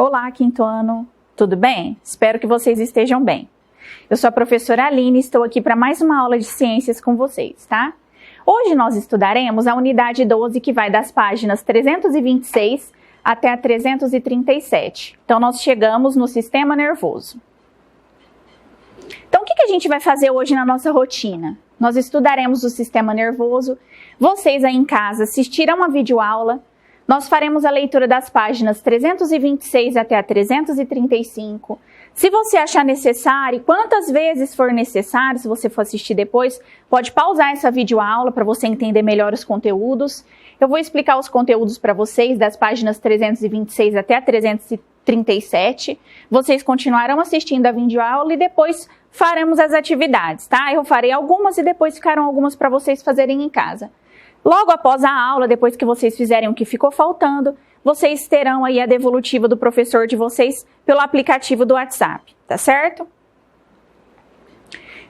Olá, quinto ano, tudo bem? Espero que vocês estejam bem. Eu sou a professora Aline e estou aqui para mais uma aula de ciências com vocês, tá? Hoje nós estudaremos a unidade 12, que vai das páginas 326 até a 337. Então, nós chegamos no sistema nervoso. Então, o que a gente vai fazer hoje na nossa rotina? Nós estudaremos o sistema nervoso. Vocês aí em casa assistirão a videoaula. Nós faremos a leitura das páginas 326 até a 335. Se você achar necessário, quantas vezes for necessário, se você for assistir depois, pode pausar essa videoaula para você entender melhor os conteúdos. Eu vou explicar os conteúdos para vocês das páginas 326 até a 337. Vocês continuarão assistindo a videoaula e depois faremos as atividades, tá? Eu farei algumas e depois ficarão algumas para vocês fazerem em casa. Logo após a aula, depois que vocês fizerem o que ficou faltando, vocês terão aí a devolutiva do professor de vocês pelo aplicativo do WhatsApp, tá certo?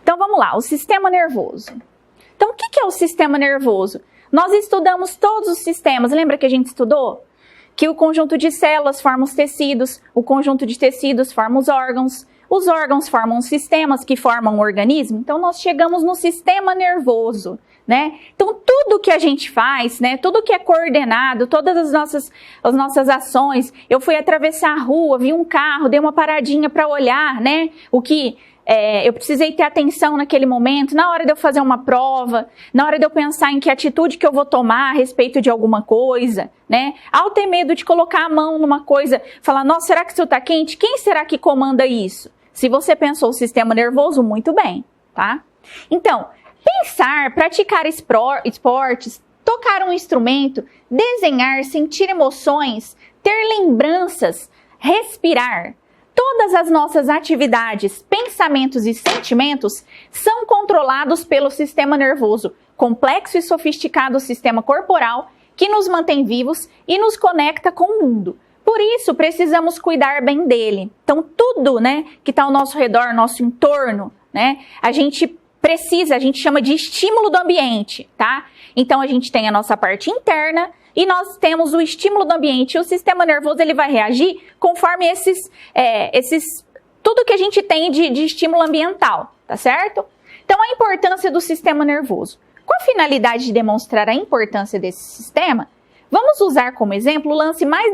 Então vamos lá, o sistema nervoso. Então o que é o sistema nervoso? Nós estudamos todos os sistemas, lembra que a gente estudou? Que o conjunto de células forma os tecidos, o conjunto de tecidos forma os órgãos formam sistemas que formam um organismo. Então nós chegamos no sistema nervoso. Né? Então, tudo que a gente faz, né? Tudo que é coordenado, todas as nossas ações, eu fui atravessar a rua, vi um carro, dei uma paradinha para olhar, né? O que eu precisei ter atenção naquele momento, na hora de eu fazer uma prova, na hora de eu pensar em que atitude que eu vou tomar a respeito de alguma coisa, né? Ao ter medo de colocar a mão numa coisa, falar, nossa, será que isso tá quente? Quem será que comanda isso? Se você pensou o sistema nervoso, muito bem, tá? Então, pensar, praticar esportes, tocar um instrumento, desenhar, sentir emoções, ter lembranças, respirar. Todas as nossas atividades, pensamentos e sentimentos são controlados pelo sistema nervoso, complexo e sofisticado sistema corporal que nos mantém vivos e nos conecta com o mundo. Por isso, precisamos cuidar bem dele. Então, tudo, né, que está ao nosso redor, nosso entorno, né, a gente chama de estímulo do ambiente, tá? Então, a gente tem a nossa parte interna e nós temos o estímulo do ambiente. E o sistema nervoso, ele vai reagir conforme tudo que a gente tem de estímulo ambiental, tá certo? Então, a importância do sistema nervoso. Com a finalidade de demonstrar a importância desse sistema, vamos usar como exemplo o lance mais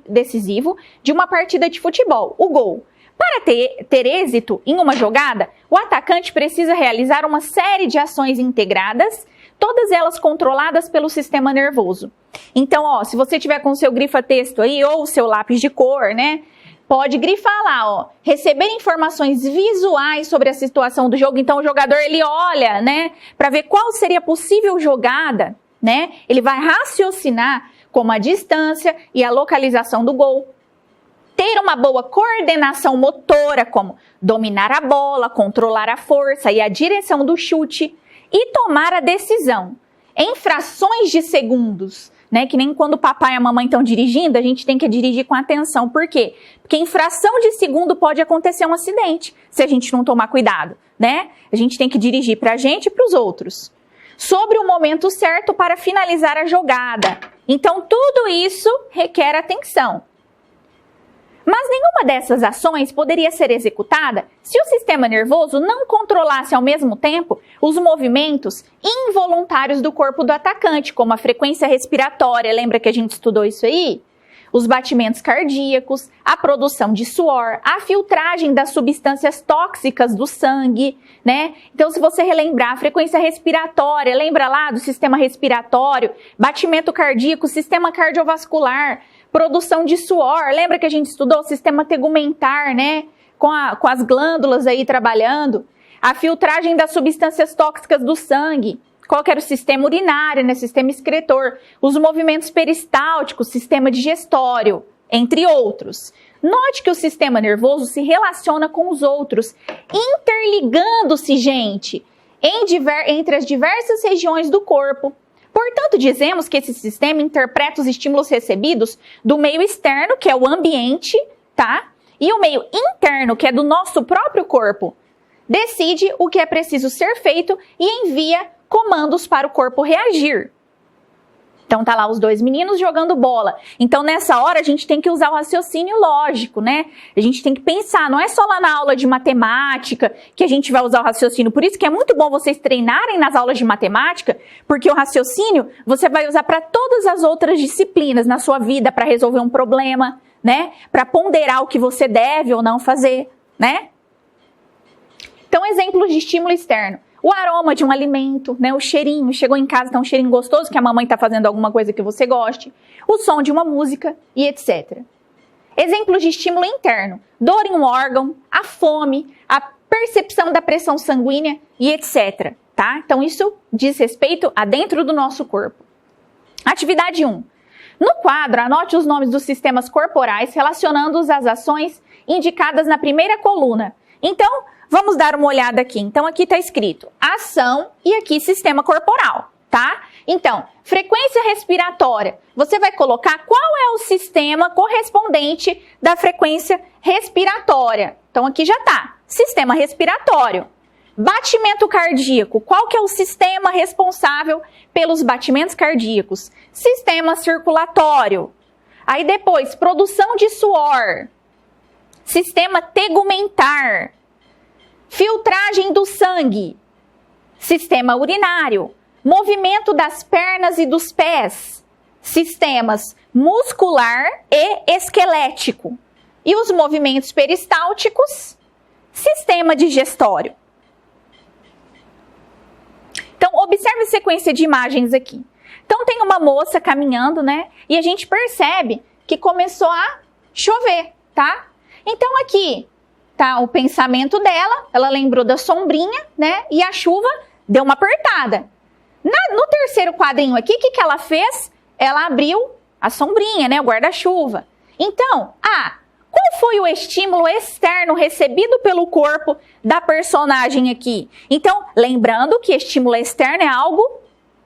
decisivo de uma partida de futebol, o gol. Para ter êxito em uma jogada, o atacante precisa realizar uma série de ações integradas, todas elas controladas pelo sistema nervoso. Então, se você tiver com o seu grifa-texto aí, ou o seu lápis de cor, né, pode grifar lá, receber informações visuais sobre a situação do jogo. Então, o jogador, ele olha, né, para ver qual seria a possível jogada, né, ele vai raciocinar como a distância e a localização do gol. Ter uma boa coordenação motora, como dominar a bola, controlar a força e a direção do chute e tomar a decisão em frações de segundos, né? Que nem quando o papai e a mamãe estão dirigindo, a gente tem que dirigir com atenção. Por quê? Porque em fração de segundo pode acontecer um acidente, se a gente não tomar cuidado, né? A gente tem que dirigir para a gente e para os outros. Sobre o momento certo para finalizar a jogada. Então, tudo isso requer atenção. Mas nenhuma dessas ações poderia ser executada se o sistema nervoso não controlasse ao mesmo tempo os movimentos involuntários do corpo do atacante, como a frequência respiratória, lembra que a gente estudou isso aí? Os batimentos cardíacos, a produção de suor, a filtragem das substâncias tóxicas do sangue, né? Então, se você relembrar a frequência respiratória, lembra lá do sistema respiratório, batimento cardíaco, sistema cardiovascular, produção de suor, lembra que a gente estudou o sistema tegumentar, né? Com as glândulas aí trabalhando. A filtragem das substâncias tóxicas do sangue. Qual que era o sistema urinário, né? Sistema excretor. Os movimentos peristálticos, sistema digestório, entre outros. Note que o sistema nervoso se relaciona com os outros, interligando-se, gente, entre as diversas regiões do corpo. Portanto, dizemos que esse sistema interpreta os estímulos recebidos do meio externo, que é o ambiente, tá? E o meio interno, que é do nosso próprio corpo. Decide o que é preciso ser feito e envia comandos para o corpo reagir. Então tá lá os dois meninos jogando bola. Então nessa hora a gente tem que usar o raciocínio lógico, né? A gente tem que pensar, não é só lá na aula de matemática que a gente vai usar o raciocínio. Por isso que é muito bom vocês treinarem nas aulas de matemática, porque o raciocínio você vai usar para todas as outras disciplinas na sua vida, para resolver um problema, né? Para ponderar o que você deve ou não fazer, né? Então, exemplos de estímulo externo. O aroma de um alimento, né? O cheirinho, chegou em casa, tá um cheirinho gostoso, que a mamãe tá fazendo alguma coisa que você goste. O som de uma música e etc. Exemplos de estímulo interno. Dor em um órgão, a fome, a percepção da pressão sanguínea e etc. Tá? Então, isso diz respeito a dentro do nosso corpo. Atividade 1. No quadro, anote os nomes dos sistemas corporais relacionando-os às ações indicadas na primeira coluna. Então, vamos dar uma olhada aqui. Então, aqui está escrito ação e aqui sistema corporal, tá? Então, frequência respiratória. Você vai colocar qual é o sistema correspondente da frequência respiratória. Então, aqui já está. Sistema respiratório. Batimento cardíaco. Qual que é o sistema responsável pelos batimentos cardíacos? Sistema circulatório. Aí depois, produção de suor. Sistema tegumentar. Filtragem do sangue, sistema urinário, movimento das pernas e dos pés, sistemas muscular e esquelético. E os movimentos peristálticos, sistema digestório. Então, observe a sequência de imagens aqui. Então, tem uma moça caminhando, né? E a gente percebe que começou a chover, tá? Então, aqui tá o pensamento dela, ela lembrou da sombrinha, né? E a chuva deu uma apertada. No terceiro quadrinho aqui, o que ela fez? Ela abriu a sombrinha, né? O guarda-chuva. Então, qual foi o estímulo externo recebido pelo corpo da personagem aqui? Então, lembrando que estímulo externo é algo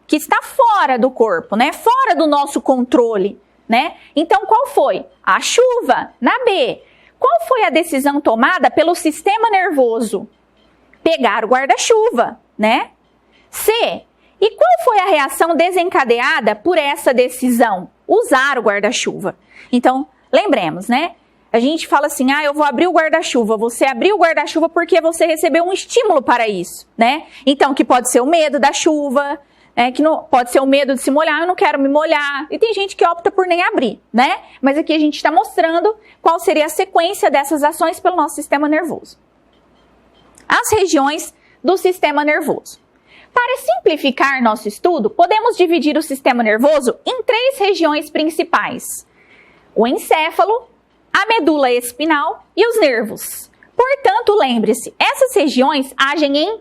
que está fora do corpo, né? Fora do nosso controle, né? Então, qual foi? A chuva, na B. Qual foi a decisão tomada pelo sistema nervoso? Pegar o guarda-chuva, né? C. E qual foi a reação desencadeada por essa decisão? Usar o guarda-chuva. Então, lembremos, né? A gente fala assim, eu vou abrir o guarda-chuva. Você abriu o guarda-chuva porque você recebeu um estímulo para isso, né? Então, que pode ser o medo da chuva, que não, pode ser o medo de se molhar, eu não quero me molhar. E tem gente que opta por nem abrir, né? Mas aqui a gente está mostrando qual seria a sequência dessas ações pelo nosso sistema nervoso. As regiões do sistema nervoso. Para simplificar nosso estudo, podemos dividir o sistema nervoso em 3 regiões principais. O encéfalo, a medula espinal e os nervos. Portanto, lembre-se, essas regiões agem em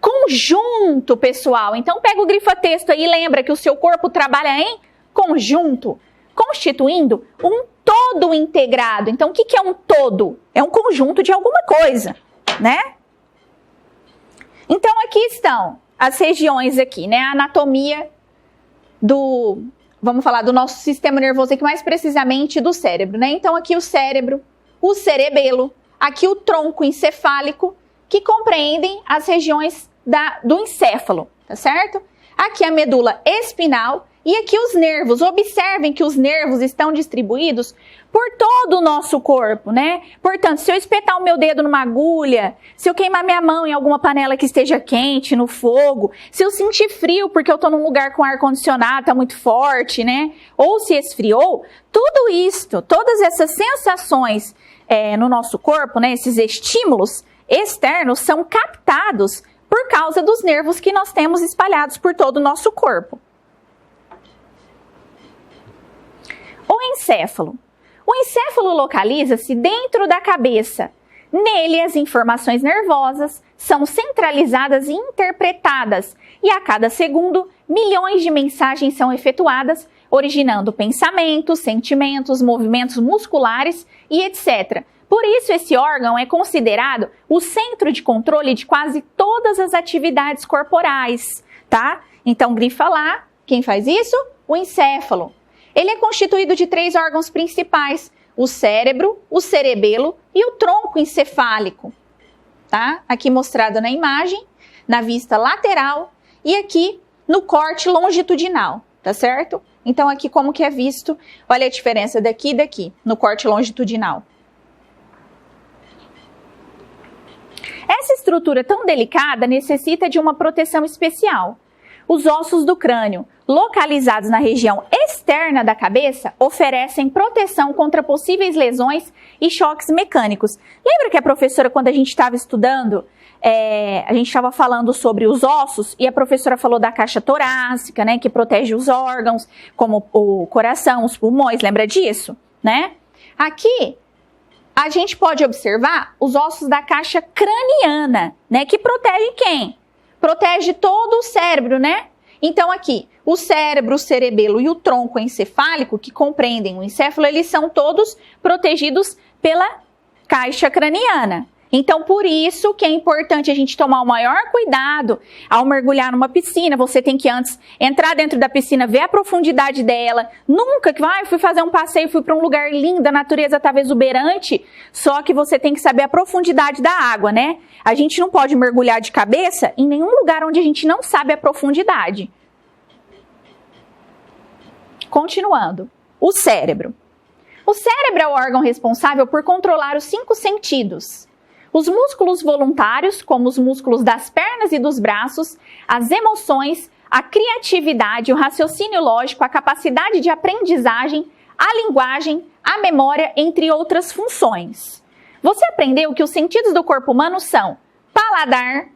conjunto, pessoal. Então, pega o grifa-texto aí e lembra que o seu corpo trabalha em conjunto, constituindo um todo integrado. Então, o que é um todo? É um conjunto de alguma coisa, né? Então, aqui estão as regiões aqui, né? A anatomia vamos falar do nosso sistema nervoso aqui, mais precisamente do cérebro, né? Então, aqui o cérebro, o cerebelo, aqui o tronco encefálico, que compreendem as regiões do encéfalo, tá certo? Aqui a medula espinal e aqui os nervos. Observem que os nervos estão distribuídos por todo o nosso corpo, né? Portanto, se eu espetar o meu dedo numa agulha, se eu queimar minha mão em alguma panela que esteja quente, no fogo, se eu sentir frio porque eu tô num lugar com ar-condicionado, tá muito forte, né? Ou se esfriou, tudo isto, todas essas sensações no nosso corpo, né? Esses estímulos externos são captados por causa dos nervos que nós temos espalhados por todo o nosso corpo. O encéfalo. O encéfalo localiza-se dentro da cabeça. Nele, as informações nervosas são centralizadas e interpretadas, e a cada segundo, milhões de mensagens são efetuadas, originando pensamentos, sentimentos, movimentos musculares e etc. Por isso, esse órgão é considerado o centro de controle de quase todas as atividades corporais, tá? Então, grifa lá, quem faz isso? O encéfalo. Ele é constituído de 3 órgãos principais, o cérebro, o cerebelo e o tronco encefálico, tá? Aqui mostrado na imagem, na vista lateral e aqui no corte longitudinal, tá certo? Então, aqui como que é visto, olha a diferença daqui e daqui, no corte longitudinal. Essa estrutura tão delicada necessita de uma proteção especial. Os ossos do crânio, localizados na região externa da cabeça, oferecem proteção contra possíveis lesões e choques mecânicos. Lembra que a professora, quando a gente estava estudando, a gente estava falando sobre os ossos e a professora falou da caixa torácica, né, que protege os órgãos, como o coração, os pulmões, lembra disso, né? Aqui, a gente pode observar os ossos da caixa craniana, né, que protege quem? Protege todo o cérebro, né? Então aqui, o cérebro, o cerebelo e o tronco encefálico, que compreendem o encéfalo, eles são todos protegidos pela caixa craniana. Então, por isso que é importante a gente tomar o maior cuidado ao mergulhar numa piscina. Você tem que antes entrar dentro da piscina, ver a profundidade dela. Nunca que fui fazer um passeio, fui para um lugar lindo, a natureza estava exuberante, só que você tem que saber a profundidade da água, né? A gente não pode mergulhar de cabeça em nenhum lugar onde a gente não sabe a profundidade. Continuando. O cérebro. O cérebro é o órgão responsável por controlar os 5 sentidos. Os músculos voluntários, como os músculos das pernas e dos braços, as emoções, a criatividade, o raciocínio lógico, a capacidade de aprendizagem, a linguagem, a memória, entre outras funções. Você aprendeu que os sentidos do corpo humano são paladar,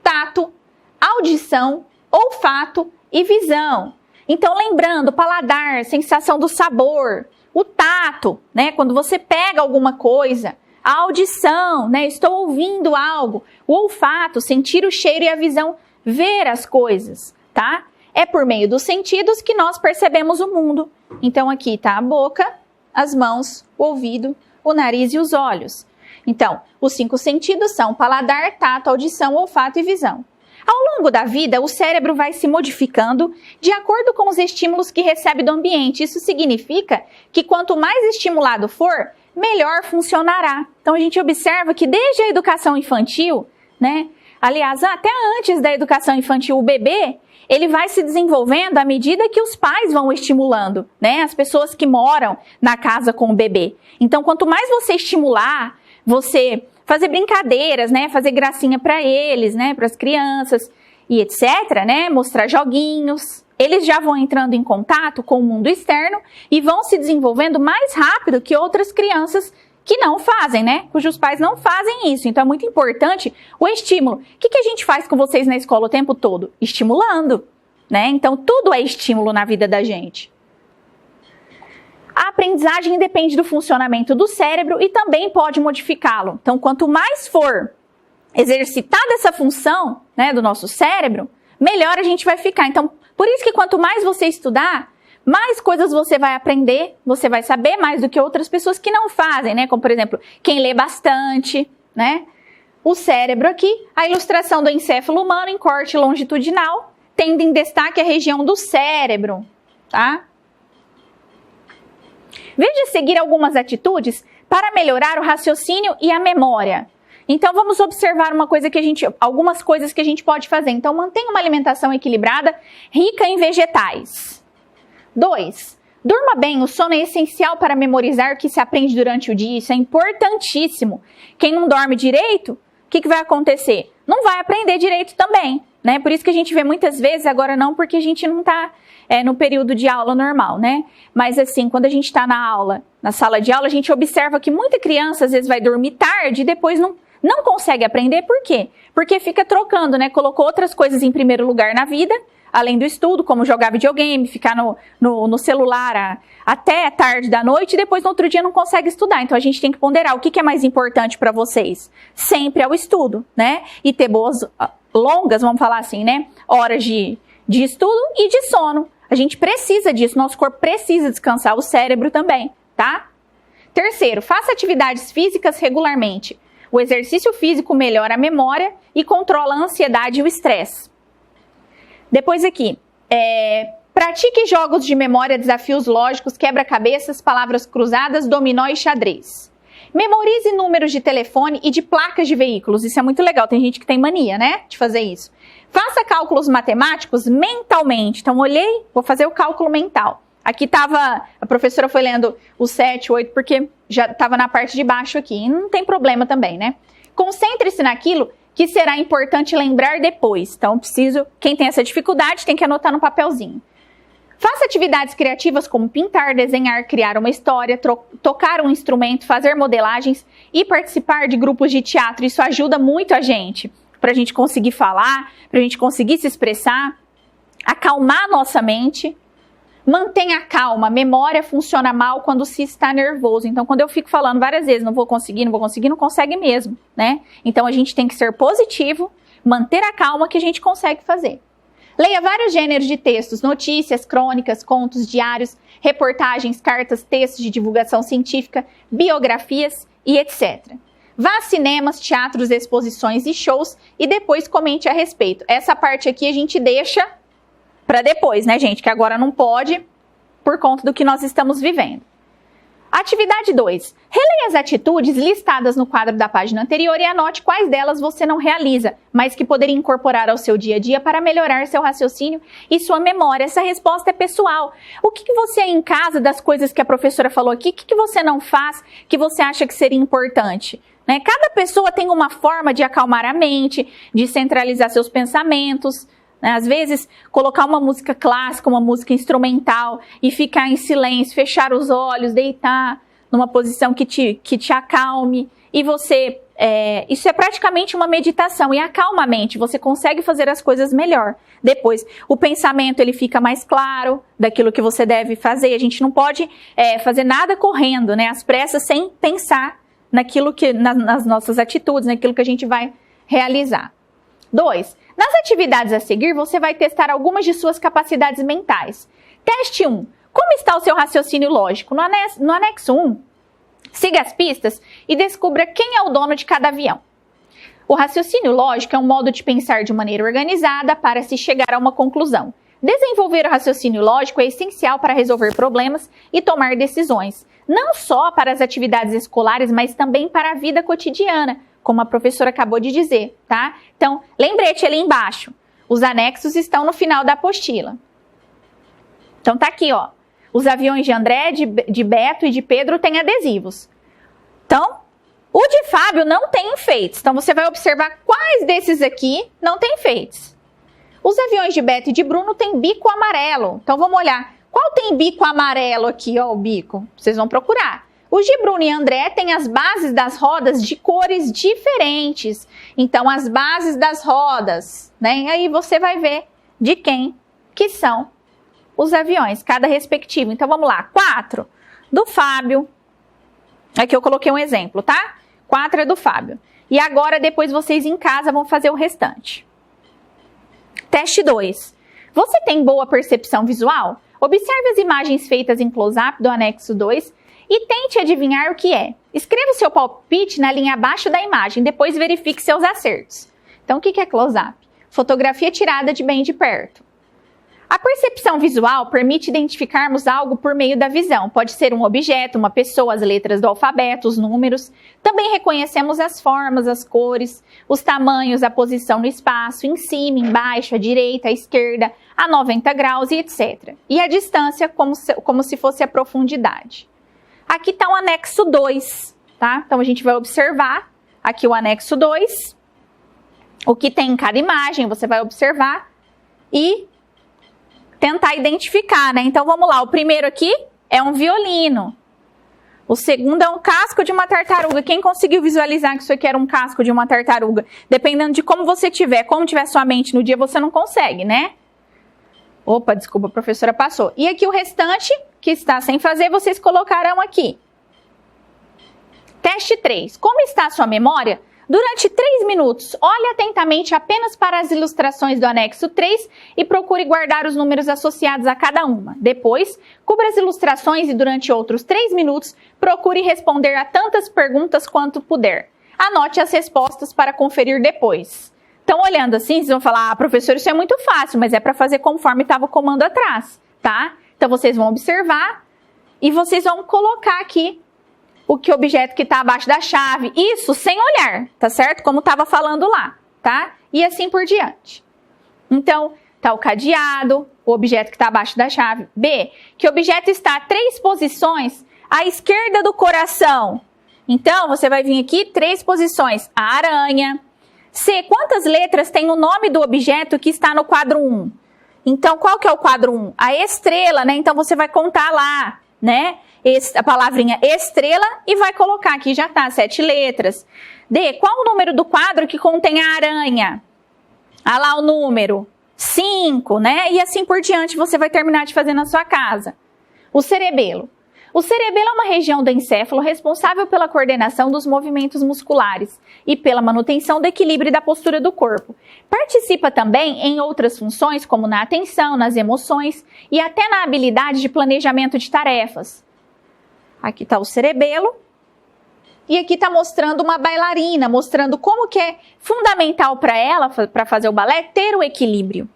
tato, audição, olfato e visão. Então, lembrando, paladar, sensação do sabor, o tato, né, quando você pega alguma coisa, a audição, né, estou ouvindo algo, o olfato, sentir o cheiro e a visão, ver as coisas, tá? É por meio dos sentidos que nós percebemos o mundo. Então, aqui está a boca, as mãos, o ouvido, o nariz e os olhos. Então, os 5 sentidos são paladar, tato, audição, olfato e visão. Ao longo da vida, o cérebro vai se modificando de acordo com os estímulos que recebe do ambiente. Isso significa que quanto mais estimulado for, melhor funcionará. Então, a gente observa que desde a educação infantil, né? Aliás, até antes da educação infantil, o bebê, ele vai se desenvolvendo à medida que os pais vão estimulando, né? As pessoas que moram na casa com o bebê. Então, quanto mais você estimular, você fazer brincadeiras, né? Fazer gracinha para eles, né? Para as crianças e etc, né? Mostrar joguinhos. Eles já vão entrando em contato com o mundo externo e vão se desenvolvendo mais rápido que outras crianças que não fazem, né? Cujos pais não fazem isso. Então, é muito importante o estímulo. O que a gente faz com vocês na escola o tempo todo? Estimulando, né? Então, tudo é estímulo na vida da gente. A aprendizagem depende do funcionamento do cérebro e também pode modificá-lo. Então, quanto mais for exercitada essa função, né, do nosso cérebro, melhor a gente vai ficar. Então, por isso que quanto mais você estudar, mais coisas você vai aprender, você vai saber mais do que outras pessoas que não fazem, né? Como, por exemplo, quem lê bastante, né? O cérebro aqui, a ilustração do encéfalo humano em corte longitudinal, tendo em destaque a região do cérebro, tá? Veja a seguir algumas atitudes para melhorar o raciocínio e a memória. Então, vamos observar algumas coisas que a gente pode fazer. Então, mantenha uma alimentação equilibrada, rica em vegetais. 2. Durma bem. O sono é essencial para memorizar o que se aprende durante o dia. Isso é importantíssimo. Quem não dorme direito, o que vai acontecer? Não vai aprender direito também, né? Por isso que a gente vê muitas vezes, agora não, porque a gente não está no período de aula normal, né? Mas assim, quando a gente está na aula, na sala de aula, a gente observa que muita criança às vezes vai dormir tarde e depois não consegue aprender. Por quê? Porque fica trocando, né? Colocou outras coisas em primeiro lugar na vida, além do estudo, como jogar videogame, ficar no celular até tarde da noite e depois no outro dia não consegue estudar. Então a gente tem que ponderar o que é mais importante para vocês. Sempre é o estudo, né? E ter boas, longas, vamos falar assim, né? Horas de estudo e de sono. A gente precisa disso, nosso corpo precisa descansar, o cérebro também, tá? 3º, faça atividades físicas regularmente. O exercício físico melhora a memória e controla a ansiedade e o estresse. Depois aqui, pratique jogos de memória, desafios lógicos, quebra-cabeças, palavras cruzadas, dominó e xadrez. Memorize números de telefone e de placas de veículos. Isso é muito legal, tem gente que tem mania, né, de fazer isso. Faça cálculos matemáticos mentalmente. Então, olhei, vou fazer o cálculo mental. Aqui a professora foi lendo o 7, 8, porque já estava na parte de baixo aqui. E não tem problema também, né? Concentre-se naquilo que será importante lembrar depois. Então, quem tem essa dificuldade tem que anotar no papelzinho. Faça atividades criativas como pintar, desenhar, criar uma história, tocar um instrumento, fazer modelagens e participar de grupos de teatro. Isso ajuda muito a gente, para a gente conseguir falar, para a gente conseguir se expressar, acalmar a nossa mente. Mantenha calma, a memória funciona mal quando se está nervoso. Então, quando eu fico falando várias vezes, não vou conseguir, não consegue mesmo, né? Então, a gente tem que ser positivo, manter a calma que a gente consegue fazer. Leia vários gêneros de textos, notícias, crônicas, contos, diários, reportagens, cartas, textos de divulgação científica, biografias e etc. Vá a cinemas, teatros, exposições e shows e depois comente a respeito. Essa parte aqui a gente deixa para depois, né, gente? Que agora não pode por conta do que nós estamos vivendo. Atividade 2. Releia as atitudes listadas no quadro da página anterior e anote quais delas você não realiza, mas que poderia incorporar ao seu dia a dia para melhorar seu raciocínio e sua memória. Essa resposta é pessoal. O que você em casa, das coisas que a professora falou aqui, o que você não faz que você acha que seria importante? Né? Cada pessoa tem uma forma de acalmar a mente, de centralizar seus pensamentos. Às vezes, colocar uma música clássica, uma música instrumental e ficar em silêncio, fechar os olhos, deitar numa posição que te acalme. E você, isso é praticamente uma meditação e acalma a mente, você consegue fazer as coisas melhor. Depois, o pensamento ele fica mais claro daquilo que você deve fazer. A gente não pode fazer nada correndo, né? Às pressas, sem pensar naquilo nas nossas atitudes, naquilo que a gente vai realizar. 2. Nas atividades a seguir, você vai testar algumas de suas capacidades mentais. Teste 1. Como está o seu raciocínio lógico? No anexo 1, siga as pistas e descubra quem é o dono de cada avião. O raciocínio lógico é um modo de pensar de maneira organizada para se chegar a uma conclusão. Desenvolver o raciocínio lógico é essencial para resolver problemas e tomar decisões, não só para as atividades escolares, mas também para a vida cotidiana, como a professora acabou de dizer, tá? Então, lembrete ali embaixo. Os anexos estão no final da apostila. Então, tá aqui, ó. Os aviões de André, de Beto e de Pedro têm adesivos. Então, o de Fábio não tem enfeites. Então, você vai observar quais desses aqui não tem enfeites. Os aviões de Beto e de Bruno têm bico amarelo. Então, vamos olhar. Qual tem bico amarelo aqui, ó, o bico? Vocês vão procurar. Os de Bruno e André têm as bases das rodas de cores diferentes. Então, as bases das rodas, né? E aí você vai ver de quem que são os aviões, cada respectivo. Então, vamos lá. 4 do Fábio. Aqui eu coloquei um exemplo, tá? 4 é do Fábio. E agora, depois vocês em casa vão fazer o restante. Teste 2. Você tem boa percepção visual? Observe as imagens feitas em close-up do anexo 2 e tente adivinhar o que é. Escreva o seu palpite na linha abaixo da imagem, depois verifique seus acertos. Então, o que é close-up? Fotografia tirada de bem de perto. A percepção visual permite identificarmos algo por meio da visão. Pode ser um objeto, uma pessoa, as letras do alfabeto, os números. Também reconhecemos as formas, as cores, os tamanhos, a posição no espaço, em cima, embaixo, à direita, à esquerda, a 90 graus e etc. E a distância como se fosse a profundidade. Aqui está o anexo 2, tá? Então, a gente vai observar aqui o anexo 2, o que tem em cada imagem, você vai observar e tentar identificar, né? Então, vamos lá. O primeiro aqui é um violino. O segundo é um casco de uma tartaruga. Quem conseguiu visualizar que isso aqui era um casco de uma tartaruga? Dependendo de como você tiver, como tiver sua mente no dia, você não consegue, né? Opa, desculpa, a professora passou. E aqui o restante, que está sem fazer, vocês colocarão aqui. Teste 3. Como está a sua memória? Durante 3 minutos, olhe atentamente apenas para as ilustrações do anexo 3 e procure guardar os números associados a cada uma. Depois, cubra as ilustrações e durante outros 3 minutos, procure responder a tantas perguntas quanto puder. Anote as respostas para conferir depois. Então, olhando assim, vocês vão falar, professor, isso é muito fácil, mas é para fazer conforme estava o comando atrás, tá? Então, vocês vão observar e vocês vão colocar aqui o objeto que está abaixo da chave. Isso sem olhar, tá certo? Como estava falando lá, tá? E assim por diante. Então, tá o cadeado, o objeto que está abaixo da chave. B, que o objeto está a 3 posições à esquerda do coração. Então, você vai vir aqui 3 posições. A aranha. C, quantas letras tem o nome do objeto que está no quadro 1? Então, qual que é o quadro 1? A estrela, né? Então, você vai contar lá, né? A palavrinha estrela e vai colocar aqui, já tá, 7 letras. D, qual o número do quadro que contém a aranha? Ah lá o número. 5, né? E assim por diante você vai terminar de fazer na sua casa. O cerebelo. O cerebelo é uma região do encéfalo responsável pela coordenação dos movimentos musculares e pela manutenção do equilíbrio e da postura do corpo. Participa também em outras funções, como na atenção, nas emoções e até na habilidade de planejamento de tarefas. Aqui está o cerebelo. E aqui está mostrando uma bailarina, mostrando como que é fundamental para ela, para fazer o balé, ter o equilíbrio.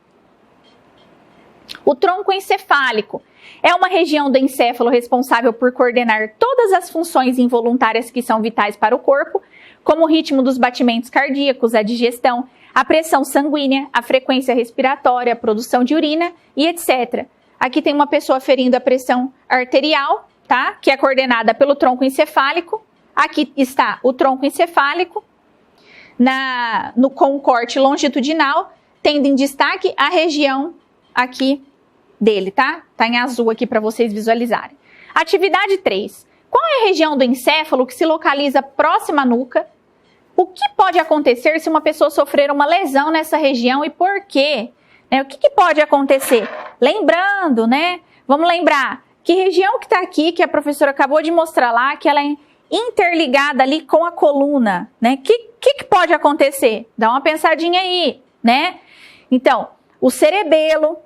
O tronco encefálico é uma região do encéfalo responsável por coordenar todas as funções involuntárias que são vitais para o corpo, como o ritmo dos batimentos cardíacos, a digestão, a pressão sanguínea, a frequência respiratória, a produção de urina e etc. Aqui tem uma pessoa ferindo a pressão arterial, tá? Que é coordenada pelo tronco encefálico. Aqui está o tronco encefálico, com corte longitudinal, tendo em destaque a região aqui dele, tá? Tá em azul aqui para vocês visualizarem. Atividade 3. Qual é a região do encéfalo que se localiza próxima à nuca? O que pode acontecer se uma pessoa sofrer uma lesão nessa região e por quê? O que pode acontecer? Lembrando, né? Vamos lembrar que região que está aqui, que a professora acabou de mostrar lá, que ela é interligada ali com a coluna, né? Que pode acontecer? Dá uma pensadinha aí, né? Então, o cerebelo.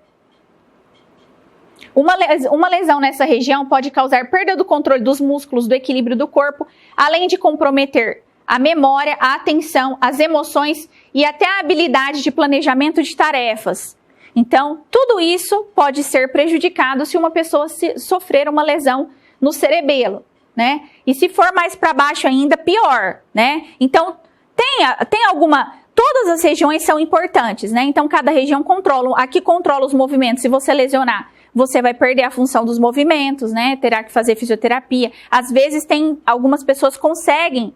Uma lesão nessa região pode causar perda do controle dos músculos, do equilíbrio do corpo, além de comprometer a memória, a atenção, as emoções e até a habilidade de planejamento de tarefas. Então, tudo isso pode ser prejudicado se uma pessoa sofrer uma lesão no cerebelo, né? E se for mais para baixo ainda, pior, né? Então, tem alguma... Todas as regiões são importantes, né? Então, cada região controla os movimentos. Se você lesionar, você vai perder a função dos movimentos, né? Terá que fazer fisioterapia. Às vezes, algumas pessoas conseguem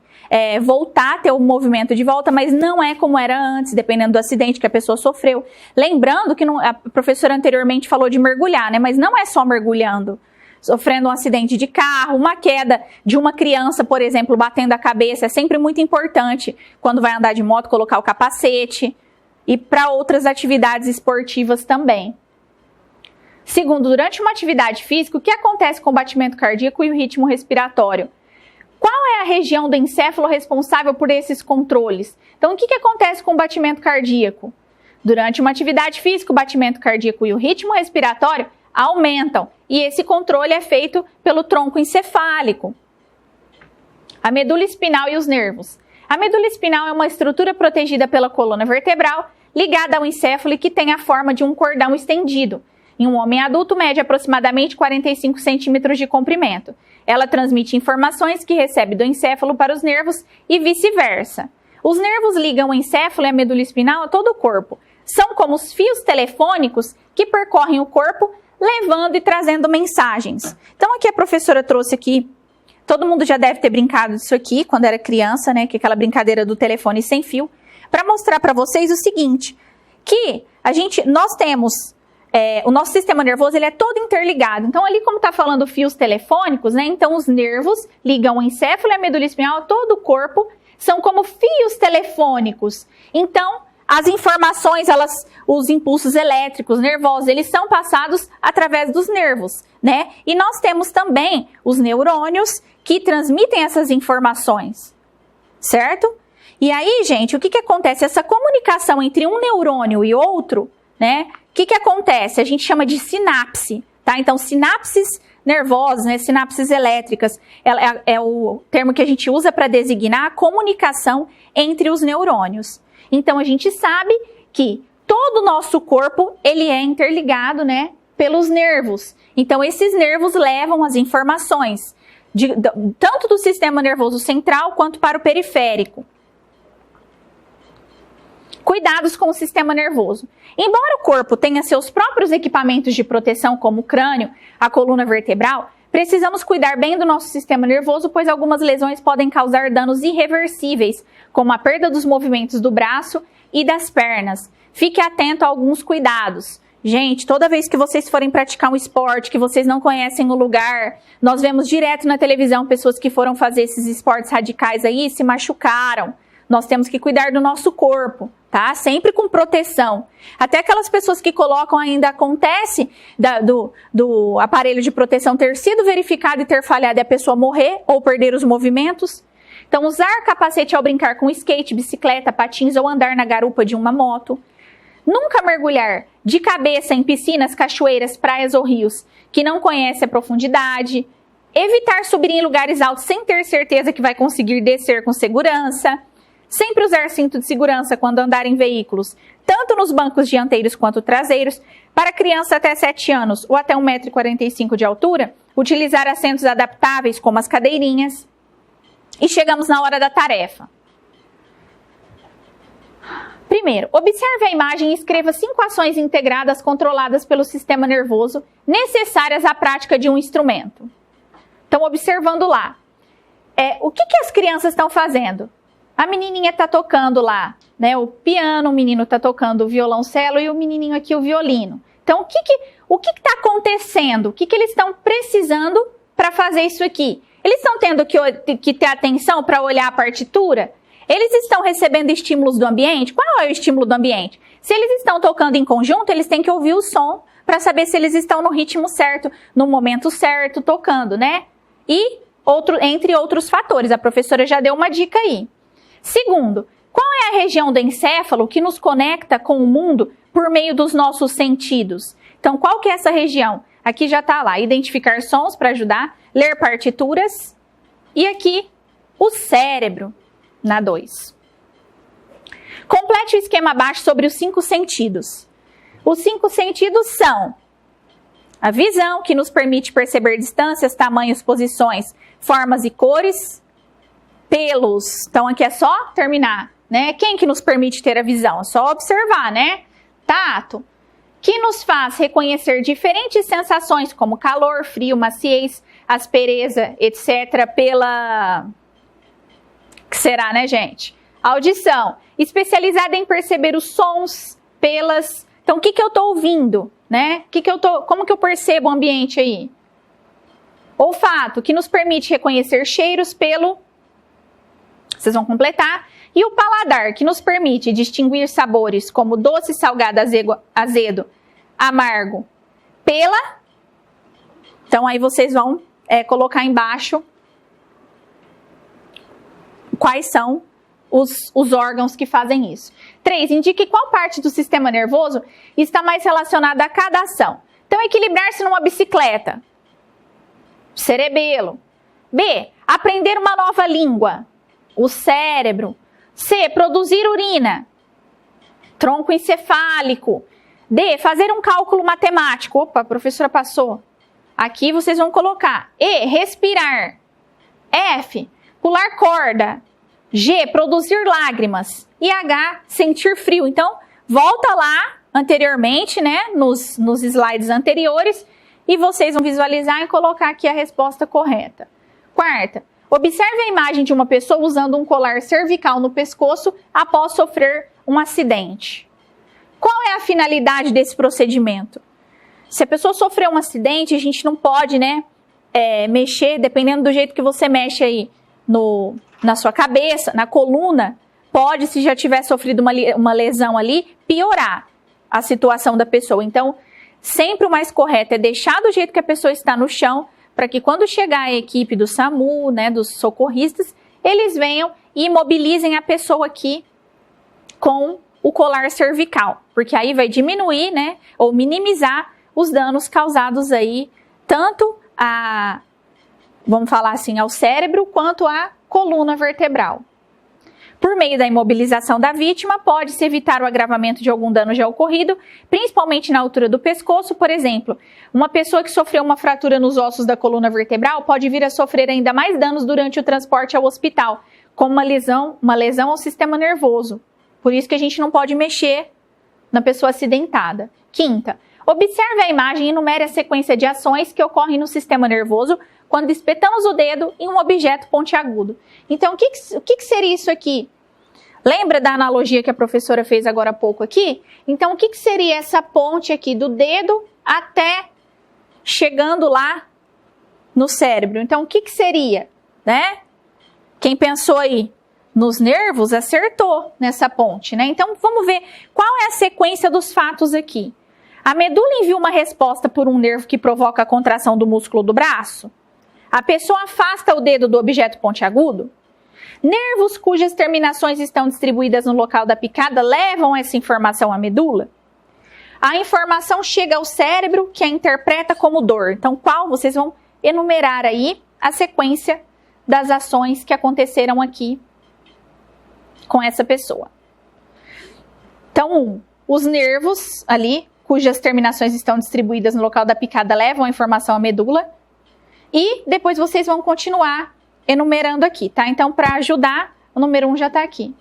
voltar a ter o movimento de volta, mas não é como era antes, dependendo do acidente que a pessoa sofreu. Lembrando que a professora anteriormente falou de mergulhar, né? Mas não é só mergulhando. Sofrendo um acidente de carro, uma queda de uma criança, por exemplo, batendo a cabeça, é sempre muito importante, quando vai andar de moto, colocar o capacete, e para outras atividades esportivas também. Segundo, durante uma atividade física, o que acontece com o batimento cardíaco e o ritmo respiratório? Qual é a região do encéfalo responsável por esses controles? Então, o que acontece com o batimento cardíaco? Durante uma atividade física, o batimento cardíaco e o ritmo respiratório aumentam, e esse controle é feito pelo tronco encefálico. A medula espinal e os nervos. A medula espinal é uma estrutura protegida pela coluna vertebral, ligada ao encéfalo e que tem a forma de um cordão estendido. Em um homem adulto, mede aproximadamente 45 centímetros de comprimento. Ela transmite informações que recebe do encéfalo para os nervos e vice-versa. Os nervos ligam o encéfalo e a medula espinal a todo o corpo. São como os fios telefônicos que percorrem o corpo, levando e trazendo mensagens. Então, aqui a professora trouxe aqui, todo mundo já deve ter brincado disso aqui quando era criança, né? Que é aquela brincadeira do telefone sem fio, para mostrar para vocês o seguinte, que nós temos, o nosso sistema nervoso, ele é todo interligado. Então, ali como está falando fios telefônicos, né? Então, os nervos ligam o encéfalo e a medula espinhal a todo o corpo, são como fios telefônicos. Então, as informações, os impulsos elétricos, nervosos, eles são passados através dos nervos, né? E nós temos também os neurônios que transmitem essas informações, certo? E aí, gente, o que acontece? Essa comunicação entre um neurônio e outro, né? O que acontece? A gente chama de sinapse, tá? Então, sinapses nervosas, né? Sinapses elétricas, é o termo que a gente usa para designar a comunicação entre os neurônios. Então, a gente sabe que todo o nosso corpo, ele é interligado, né, pelos nervos. Então, esses nervos levam as informações, tanto do sistema nervoso central, quanto para o periférico. Cuidados com o sistema nervoso. Embora o corpo tenha seus próprios equipamentos de proteção, como o crânio, a coluna vertebral, precisamos cuidar bem do nosso sistema nervoso, pois algumas lesões podem causar danos irreversíveis, como a perda dos movimentos do braço e das pernas. Fique atento a alguns cuidados. Gente, toda vez que vocês forem praticar um esporte, que vocês não conhecem o lugar, nós vemos direto na televisão pessoas que foram fazer esses esportes radicais aí e se machucaram. Nós temos que cuidar do nosso corpo, tá? Sempre com proteção. Até aquelas pessoas que colocam ainda acontece do aparelho de proteção ter sido verificado e ter falhado e a pessoa morrer ou perder os movimentos. Então, usar capacete ao brincar com skate, bicicleta, patins ou andar na garupa de uma moto. Nunca mergulhar de cabeça em piscinas, cachoeiras, praias ou rios que não conhece a profundidade. Evitar subir em lugares altos sem ter certeza que vai conseguir descer com segurança. Sempre usar cinto de segurança quando andar em veículos, tanto nos bancos dianteiros quanto traseiros. Para crianças até 7 anos ou até 1,45 m de altura, utilizar assentos adaptáveis como as cadeirinhas. E chegamos na hora da tarefa. Primeiro, observe a imagem e escreva 5 ações integradas controladas pelo sistema nervoso necessárias à prática de um instrumento. Então, observando lá. O que as crianças estão fazendo? A menininha está tocando lá, né, o piano, o menino está tocando o violoncelo e o menininho aqui o violino. Então, o que está acontecendo? O que eles estão precisando para fazer isso aqui? Eles estão tendo que ter atenção para olhar a partitura? Eles estão recebendo estímulos do ambiente? Qual é o estímulo do ambiente? Se eles estão tocando em conjunto, eles têm que ouvir o som para saber se eles estão no ritmo certo, no momento certo, tocando, né? E entre outros fatores. A professora já deu uma dica aí. Segundo, qual é a região do encéfalo que nos conecta com o mundo por meio dos nossos sentidos? Então, qual que é essa região? Aqui já está lá, identificar sons para ajudar, ler partituras. E aqui, o cérebro, na 2. Complete o esquema abaixo sobre os 5 sentidos. Os 5 sentidos são a visão, que nos permite perceber distâncias, tamanhos, posições, formas e cores. Pelos, então aqui é só terminar, né? Quem que nos permite ter a visão? É só observar, né? Tato, que nos faz reconhecer diferentes sensações como calor, frio, maciez, aspereza, etc. pela... que será, né, gente? Audição, especializada em perceber os sons pelas... Então, o que eu tô ouvindo, né? Como que eu percebo o ambiente aí? Olfato, que nos permite reconhecer cheiros pelo... Vocês vão completar. E o paladar, que nos permite distinguir sabores como doce, salgado, azedo, amargo, pela... Então, aí vocês vão colocar embaixo quais são os órgãos que fazem isso. 3. Indique qual parte do sistema nervoso está mais relacionada a cada ação. Então, equilibrar-se numa bicicleta. Cerebelo. B. Aprender uma nova língua. O cérebro. C. Produzir urina. Tronco encefálico. D. Fazer um cálculo matemático. Opa, a professora passou. Aqui vocês vão colocar. E. Respirar. F. Pular corda. G. Produzir lágrimas. E H. Sentir frio. Então, volta lá anteriormente, né? Nos slides anteriores. E vocês vão visualizar e colocar aqui a resposta correta. 4. Observe a imagem de uma pessoa usando um colar cervical no pescoço após sofrer um acidente. Qual é a finalidade desse procedimento? Se a pessoa sofreu um acidente, a gente não pode, né, mexer, dependendo do jeito que você mexe aí na sua cabeça, na coluna, pode, se já tiver sofrido uma lesão ali, piorar a situação da pessoa. Então, sempre o mais correto é deixar do jeito que a pessoa está no chão, para que quando chegar a equipe do SAMU, né, dos socorristas, eles venham e imobilizem a pessoa aqui com o colar cervical, porque aí vai diminuir, né, ou minimizar os danos causados aí, tanto vamos falar assim, ao cérebro, quanto à coluna vertebral. Por meio da imobilização da vítima, pode-se evitar o agravamento de algum dano já ocorrido, principalmente na altura do pescoço. Por exemplo, uma pessoa que sofreu uma fratura nos ossos da coluna vertebral pode vir a sofrer ainda mais danos durante o transporte ao hospital, como uma lesão ao sistema nervoso, Por isso que a gente não pode mexer na pessoa acidentada. Quinta, observe a imagem e enumere a sequência de ações que ocorrem no sistema nervoso quando espetamos o dedo em um objeto pontiagudo. Então, o que seria isso aqui? Lembra da analogia que a professora fez agora há pouco aqui? Então, o que seria essa ponte aqui do dedo até chegando lá no cérebro? Então, o que seria, né? Quem pensou aí nos nervos acertou nessa ponte, né? Então, vamos ver qual é a sequência dos fatos aqui. A medula envia uma resposta por um nervo que provoca a contração do músculo do braço. A pessoa afasta o dedo do objeto pontiagudo. Nervos cujas terminações estão distribuídas no local da picada levam essa informação à medula. A informação chega ao cérebro, que a interpreta como dor. Então, qual vocês vão enumerar aí a sequência das ações que aconteceram aqui com essa pessoa. Então, os nervos ali, cujas terminações estão distribuídas no local da picada, levam a informação à medula. E depois vocês vão continuar enumerando aqui, tá? Então, para ajudar, o número 1 já está aqui.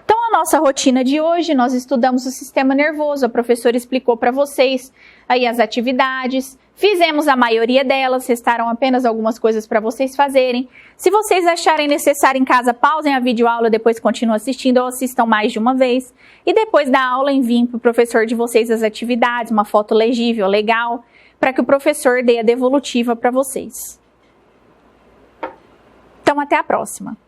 Então, a nossa rotina de hoje, nós estudamos o sistema nervoso, a professora explicou para vocês aí as atividades, fizemos a maioria delas, restaram apenas algumas coisas para vocês fazerem. Se vocês acharem necessário em casa, pausem a videoaula, depois continuem assistindo ou assistam mais de uma vez. E depois da aula, enviem para o professor de vocês as atividades, uma foto legível, legal, para que o professor dê a devolutiva para vocês. Então, até a próxima!